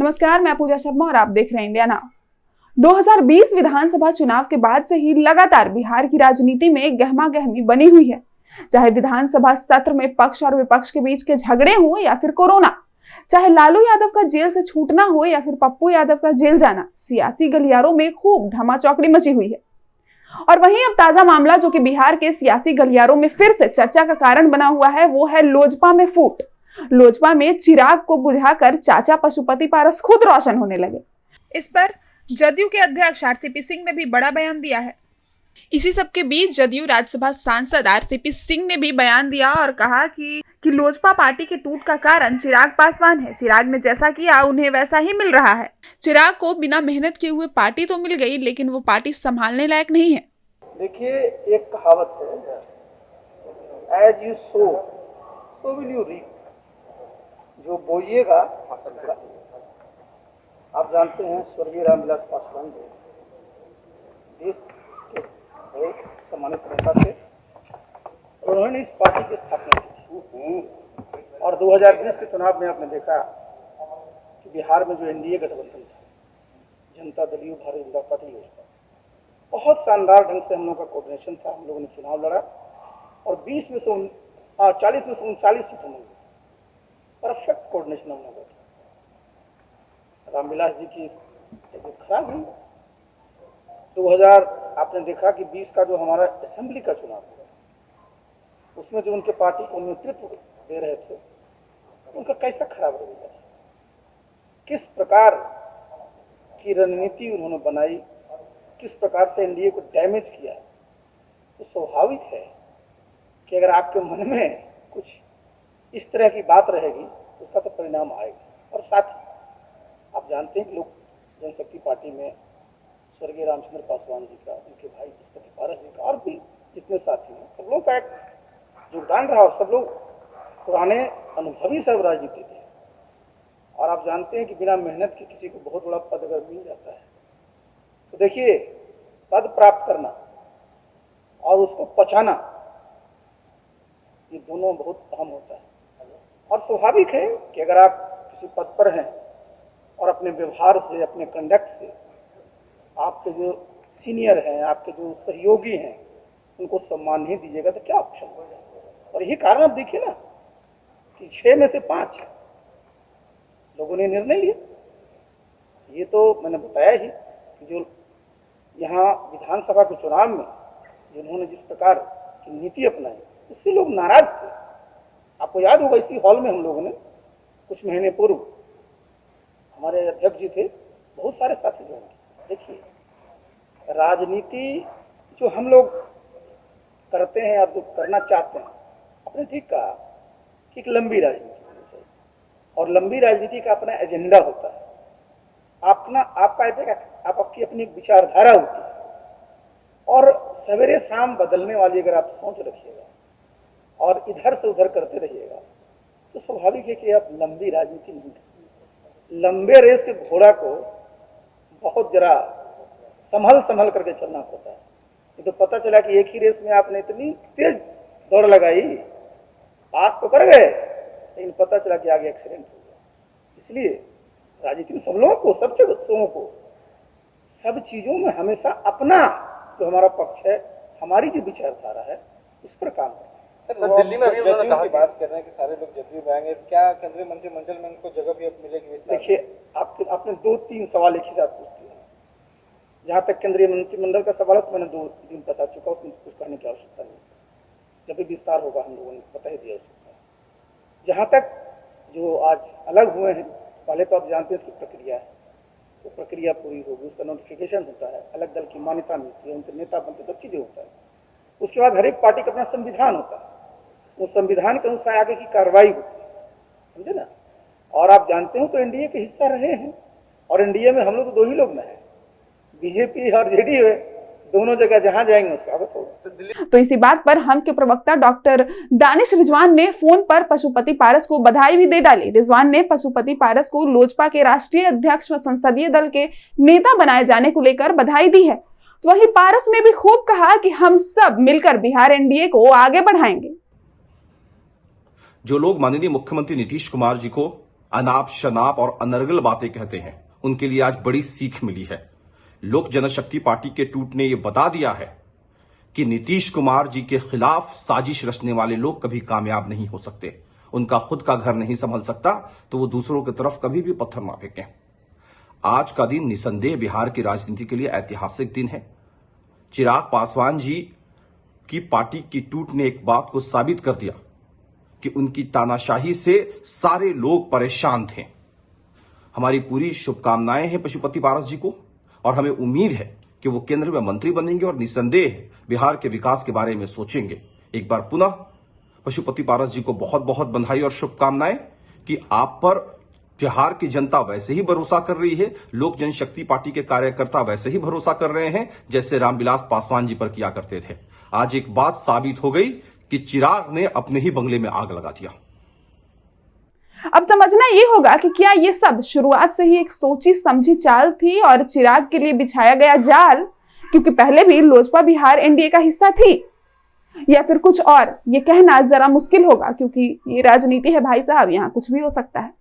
नमस्कार, मैं पूजा शर्मा और आप देख रहे हैं इंडिया नाउ। 2020 विधानसभा चुनाव के बाद से ही लगातार बिहार की राजनीति में गहमागहमी बनी हुई है। चाहे विधानसभा सत्र में पक्ष और विपक्ष के बीच के झगड़े हो या फिर कोरोना, चाहे लालू यादव का जेल से छूटना हो या फिर पप्पू यादव का जेल जाना, सियासी गलियारों में खूब धमाचौकड़ी मची हुई है। और वहीं अब ताजा मामला जो कि बिहार के सियासी गलियारों में फिर से चर्चा का कारण बना हुआ है, वो है लोजपा में फूट। लोजपा में चिराग को बुझाकर चाचा पशुपति पारस खुद रोशन होने लगे। इस पर जदयू के अध्यक्ष आरसीपी सिंह ने भी बड़ा बयान दिया है। इसी सब के बीच जदयू राज्यसभा सांसद आरसीपी सिंह ने भी बयान दिया और कहा कि लोजपा पार्टी के टूट का कारण चिराग पासवान है। चिराग ने जैसा किया उन्हें वैसा ही मिल रहा है। चिराग को बिना मेहनत किए हुए पार्टी तो मिल गई, लेकिन वो पार्टी संभालने लायक नहीं है। देखिए, एक कहावत है, as you sow will you reap. जो बोइएगा आप जानते हैं, स्वर्गीय रामविलास पासवान जी देश के बहुत सम्मानित नेता थे। उन्होंने इस पार्टी की स्थापना की थी और 2020 के चुनाव में आपने देखा कि बिहार में जो एनडीए गठबंधन था, जनता दल यू भारतीय जनता पार्टी योजना, बहुत शानदार ढंग से हम लोगों का कोऑर्डिनेशन था। हम लोगों ने चुनाव लड़ा और 40 में से 39 सीटें मिली। परफेक्ट कोऑर्डिनेशन हम लोगों का। रामविलास जी की तबीयत खराब हुई। 2000 आपने देखा कि 20 का जो हमारा असेंबली का चुनाव हुआ, उसमें जो उनके पार्टी को नेतृत्व दे रहे थे, उनका कैसा खराब रवैया, किस प्रकार की रणनीति उन्होंने बनाई, किस प्रकार से एनडीए को डैमेज किया। तो स्वाभाविक है कि अगर आपके मन में कुछ इस तरह की बात रहेगी तो उसका तो परिणाम आएगा। और साथ ही आप जानते हैं कि लोक जनशक्ति पार्टी में स्वर्गीय रामचंद्र पासवान जी का, उनके भाई पशुपति पारस जी का और भी जितने साथी हैं, सब लोगों का एक योगदान रहा और सब लोग पुराने अनुभवी सब राजनीति थे। और आप जानते हैं कि बिना मेहनत के किसी को बहुत बड़ा पद अगर मिल जाता है तो देखिए, पद प्राप्त करना और उसको पचाना, ये दोनों बहुत अहम होता है। और स्वाभाविक है कि अगर आप किसी पद पर हैं और अपने व्यवहार से, अपने कंडक्ट से आपके जो सीनियर हैं, आपके जो सहयोगी हैं, उनको सम्मान नहीं दीजिएगा तो क्या ऑप्शन होगा। और यही कारण आप देखिए ना कि 6 में से 5 लोगों ने निर्णय लिया। ये तो मैंने बताया ही कि जो यहाँ विधानसभा के चुनाव में जिन्होंने जिस प्रकार की नीति अपनाई, उससे लोग नाराज थे। आपको याद होगा, इसी हॉल में हम लोगों ने कुछ महीने पूर्व हमारे अध्यक्ष जी थे, बहुत सारे साथी जो हैं। देखिए, राजनीति जो हम लोग करते हैं और जो करना चाहते हैं, आपने ठीक कहा कि एक लंबी राजनीति होनी चाहिए और लंबी राजनीति का अपना एजेंडा होता है। आपकी अपनी विचारधारा होती है और सवेरे शाम बदलने वाली अगर आप सोच रखिएगा और इधर से उधर करते रहिएगा तो स्वाभाविक है कि आप लंबी राजनीति नहीं करेंगे। लंबे रेस के घोड़ा को बहुत जरा संभल करके चलना पड़ता है। ये तो पता चला कि एक ही रेस में आपने इतनी तेज दौड़ लगाई, पास तो कर गए, लेकिन पता चला कि आगे एक्सीडेंट हो गया। इसलिए राजनीति में सब लोगों को, सब जगहों को, सब चीज़ों में हमेशा अपना जो हमारा पक्ष है, हमारी जो विचारधारा है, उस पर काम करना। सर, दिल्ली में अभी उन्होंने कहा, बात कर रहे हैं कि सारे लोग जदयू में आएंगे, क्या केंद्रीय मंत्रिमंडल में उनको जगह भी अब मिलेगी? देखिए, आपने 2-3 सवाल एक ही साथ पूछते हैं। जहाँ तक केंद्रीय मंत्रिमंडल का सवाल है तो मैंने 2 दिन बता चुका, उसमें कुछ करने की आवश्यकता नहीं। जब भी विस्तार होगा हम लोगों ने बता ही दिया उस चीज़ में। जहाँ तक जो आज अलग हुए हैं, पहले तो आप जानते हैं इसकी प्रक्रिया है, वो प्रक्रिया पूरी होगी, उसका नोटिफिकेशन होता है, अलग दल की मान्यता मिलती है, उनके नेता बनते, सब चीज़ें होता है। उसके बाद हर एक पार्टी का अपना संविधान होता है, उस संविधान के अनुसार आगे की कार्रवाई होती है, समझे ना। और आप जानते हो तो एनडीए के हिस्सा रहे हैं और एनडीए में हम लोग तो 2 ही लोग ना हैं, बीजेपी और जेडीयू है। दोनों जगह जहां जाएंगे स्वागत होगा। तो इसी बात पर हम के प्रवक्ता डॉक्टर दानिश रिजवान ने फोन पर पशुपति पारस को बधाई भी दे डाली। रिजवान ने पशुपति पारस को लोजपा के राष्ट्रीय अध्यक्ष व संसदीय दल के नेता बनाए जाने को लेकर बधाई दी है। तो वहीं पारस ने भी खूब कहा कि हम सब मिलकर बिहार एनडीए को आगे बढ़ाएंगे। जो लोग माननीय मुख्यमंत्री नीतीश कुमार जी को अनाप शनाप और अनर्गल बातें कहते हैं, उनके लिए आज बड़ी सीख मिली है। लोक जनशक्ति पार्टी के टूट ने यह बता दिया है कि नीतीश कुमार जी के खिलाफ साजिश रचने वाले लोग कभी कामयाब नहीं हो सकते। उनका खुद का घर नहीं संभल सकता तो वो दूसरों की तरफ कभी भी पत्थर ना फेंकें। आज का दिन निसंदेह बिहार की राजनीति के लिए ऐतिहासिक दिन है। चिराग पासवान जी की पार्टी की टूट ने एक बात को साबित कर दिया कि उनकी तानाशाही से सारे लोग परेशान थे। हमारी पूरी शुभकामनाएं हैं पशुपति पारस जी को और हमें उम्मीद है कि वो केंद्र में मंत्री बनेंगे और निसंदेह बिहार के विकास के बारे में सोचेंगे। एक बार पुनः पशुपति पारस जी को बहुत बहुत बधाई और शुभकामनाएं कि आप पर बिहार की जनता वैसे ही भरोसा कर रही है, लोक जनशक्ति पार्टी के कार्यकर्ता वैसे ही भरोसा कर रहे हैं जैसे रामविलास पासवान जी पर किया करते थे। आज एक बात साबित हो गई कि चिराग ने अपने ही बंगले में आग लगा दिया। अब समझना ये होगा कि क्या ये सब शुरुआत से ही एक सोची समझी चाल थी और चिराग के लिए बिछाया गया जाल, क्योंकि पहले भी लोजपा बिहार एनडीए का हिस्सा थी, या फिर कुछ और। ये कहना जरा मुश्किल होगा क्योंकि ये राजनीति है भाई साहब, यहाँ कुछ भी हो सकता है।